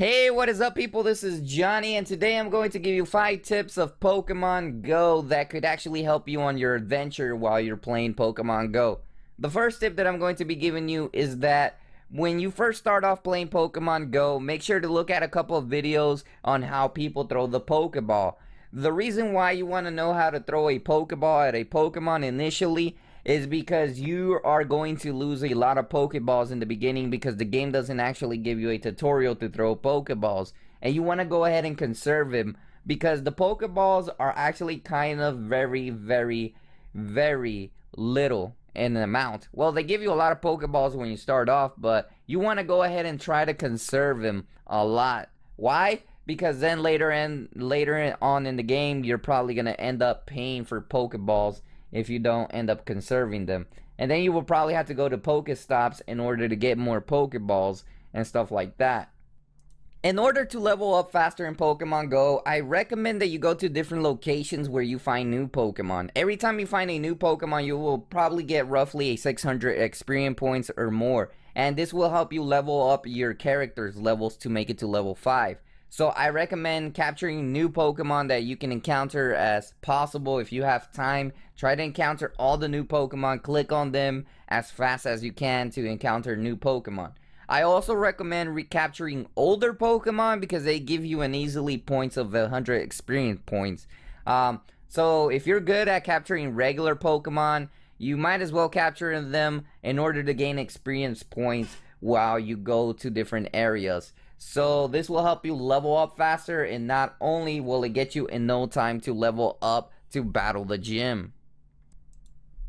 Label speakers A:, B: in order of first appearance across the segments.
A: Hey, what is up, people? This is Johnny, and today I'm going to give you 5 tips of Pokemon Go that could actually help you on your adventure while you're playing Pokemon Go. The first tip that I'm going to be giving you is that when you first start off playing Pokemon Go, make sure to look at a couple of videos on how people throw the Pokeball. The reason why you want to know how to throw a Pokeball at a Pokemon initially is because you are going to lose a lot of Pokeballs in the beginning because the game doesn't actually give you a tutorial to throw Pokeballs. And you want to go ahead and conserve them because the Pokeballs are actually kind of very little in amount. Well, they give you a lot of Pokeballs when you start off, but you want to go ahead and try to conserve them a lot. Why? Because then later on in the game, you're probably going to end up paying for Pokeballs if you don't end up conserving them. And then you will probably have to go to Pokestops in order to get more Pokeballs and stuff like that. In order to level up faster in Pokemon Go, I recommend that you go to different locations where you find new Pokemon. Every time you find a new Pokemon, you will probably get roughly a 600 experience points or more. And this will help you level up your character's levels to make it to level 5. So I recommend capturing new Pokemon that you can encounter as possible. If you have time, try to encounter all the new Pokemon. Click on them as fast as you can to encounter new Pokemon. I also recommend recapturing older Pokemon because they give you an easily points of 100 experience points. So if you're good at capturing regular Pokemon, you might as well capture them in order to gain experience points while you go to different areas. So this will help you level up faster, and not only will it get you in no time to level up to battle the gym.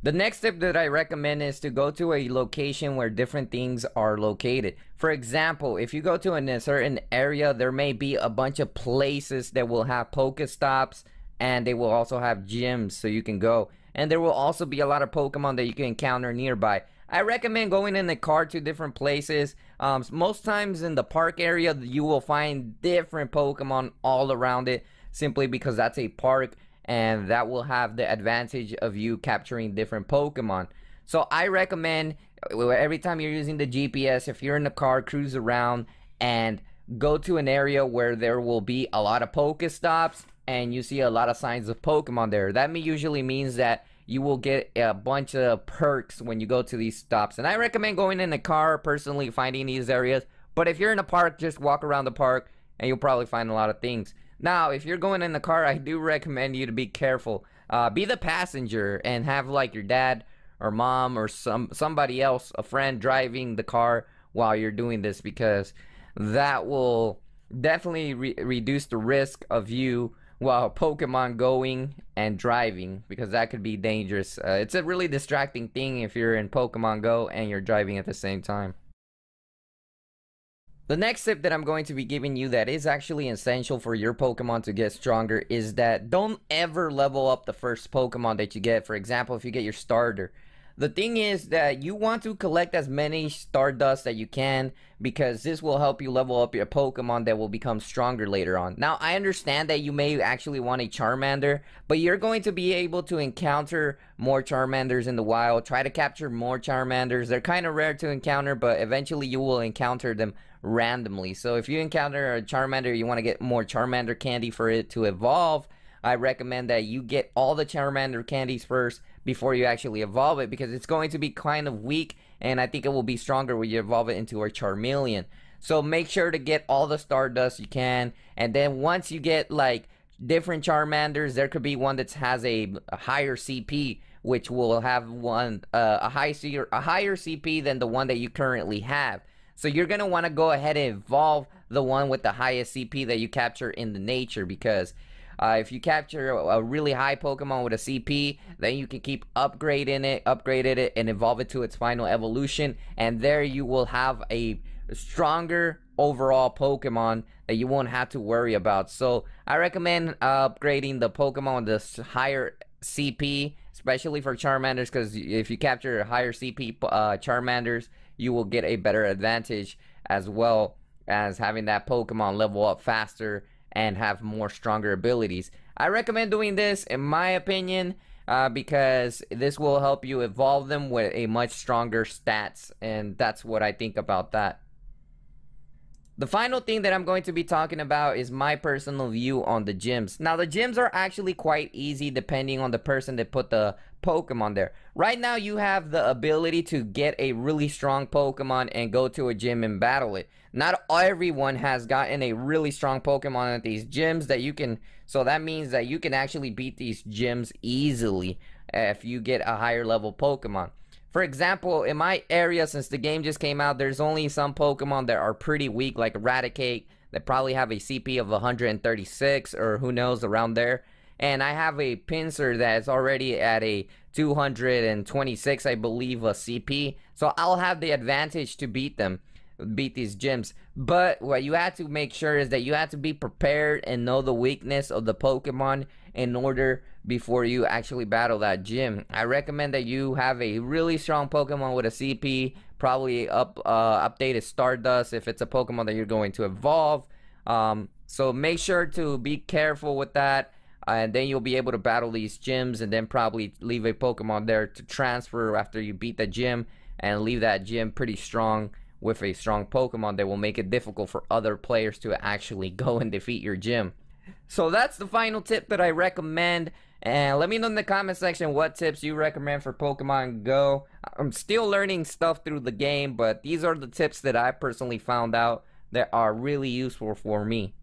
A: The next tip that I recommend is to go to a location where different things are located. For example, if you go to a certain area, there may be a bunch of places that will have Pokestops, and they will also have gyms so you can go. And there will also be a lot of Pokemon that you can encounter nearby. I recommend going in the car to different places. Most times in the park area, you will find different Pokemon all around it, simply because that's a park, and that will have the advantage of you capturing different Pokemon. So I recommend every time you're using the GPS, if you're in the car, cruise around and go to an area where there will be a lot of Pokestops and you see a lot of signs of Pokemon there. That usually means that you will get a bunch of perks when you go to these stops. And I recommend going in the car, personally finding these areas. But if you're in a park, just walk around the park and you'll probably find a lot of things. Now, if you're going in the car, I do recommend you to be careful. Be the passenger and have like your dad or mom or somebody else, a friend, driving the car while you're doing this, because that will definitely reduce the risk of you while Pokemon going and driving, because that could be dangerous. It's a really distracting thing if you're in Pokemon Go and you're driving at the same time. The next tip that I'm going to be giving you that is actually essential for your Pokemon to get stronger is that don't ever level up the first Pokemon that you get. For example, if you get your starter. The thing is that you want to collect as many Stardust that you can, because this will help you level up your Pokemon that will become stronger later on. Now, I understand that you may actually want a Charmander, but you're going to be able to encounter more Charmanders in the wild. Try to capture more Charmanders. They're kind of rare to encounter, but eventually you will encounter them randomly. So if you encounter a Charmander, you want to get more Charmander candy for it to evolve. I recommend that you get all the Charmander candies first before you actually evolve it, because it's going to be kind of weak, and I think it will be stronger when you evolve it into a Charmeleon. So make sure to get all the Stardust you can, and then once you get like different Charmanders, there could be one that has a higher CP, which will have a higher CP than the one that you currently have. So you're going to want to go ahead and evolve the one with the highest CP that you capture in the nature, because if you capture a really high Pokemon with a CP, then you can keep upgrading it, and evolve it to its final evolution. And there you will have a stronger overall Pokemon that you won't have to worry about. So I recommend upgrading the Pokemon with the higher CP, especially for Charmanders, because if you capture higher CP Charmanders, you will get a better advantage, as well as having that Pokemon level up faster and have more stronger abilities. I recommend doing this, in my opinion, because this will help you evolve them with a much stronger stats, and that's what I think about that. The final thing that I'm going to be talking about is my personal view on the gyms. Now, the gyms are actually quite easy depending on the person that put the Pokemon there. Right now, you have the ability to get a really strong Pokemon and go to a gym and battle it. Not everyone has gotten a really strong Pokemon at these gyms that you can, so that means that you can actually beat these gyms easily if you get a higher level Pokemon. For example, in my area, since the game just came out, there's only some Pokemon that are pretty weak, like Eradicate, that probably have a CP of 136, or who knows, around there. And I have a Pinsir that's already at a 226, I believe, a CP. So I'll have the advantage to beat these gyms. But what you have to make sure is that you have to be prepared and know the weakness of the Pokemon in order before you actually battle that gym. I recommend that you have a really strong Pokemon with a CP, probably updated Stardust if it's a Pokemon that you're going to evolve. So make sure to be careful with that, and then you'll be able to battle these gyms, and then probably leave a Pokemon there to transfer after you beat the gym, and leave that gym pretty strong with a strong Pokemon that will make it difficult for other players to actually go and defeat your gym. So that's the final tip that I recommend. And let me know in the comment section what tips you recommend for Pokemon Go. I'm still learning stuff through the game, but these are the tips that I personally found out that are really useful for me.